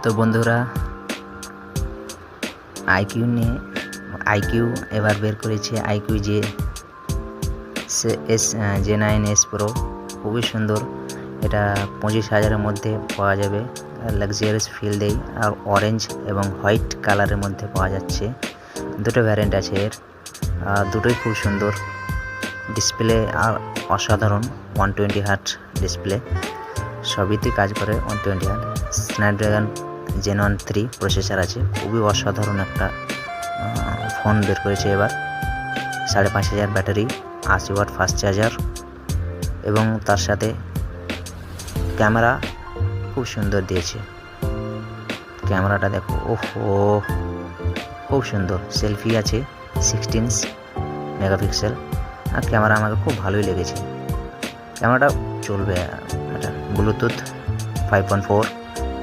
তো বন্ধুরা, আইকিউ এবার বের করেছে আইকিউ J9s Pro। খুবই সুন্দর। এটা 25,000-এর মধ্যে পাওয়া যাবে। লাক্সারিয়াস ফিল দেয় আর অরেঞ্জ এবং হোয়াইট কালারের মধ্যে পাওয়া যাচ্ছে। দুটো ভ্যারিয়েন্ট আছে এর, দুটোই খুব সুন্দর। ডিসপ্লে আর অসাধারণ, 120 হার্টজ ডিসপ্লে, সবইতে কাজ করে 120 হার্টজ। স্ন্যাপড্রাগন Gen 3 প্রসেসর আছে। খুবই অসাধারণ একটা ফোন বের করেছে এবার। 5,500 ব্যাটারি, 80 ওয়াট ফাস্ট চার্জার এবং তার সাথে ক্যামেরা খুব সুন্দর দিয়েছে। ক্যামেরাটা দেখো, ওহো খুব সুন্দর। সেলফি আছে 16 মেগাপিক্সেল, আর ক্যামেরা আমাকে খুব ভালোই লেগেছে। ক্যামেরাটা চলবে। এটা ব্লুটুথ 5.4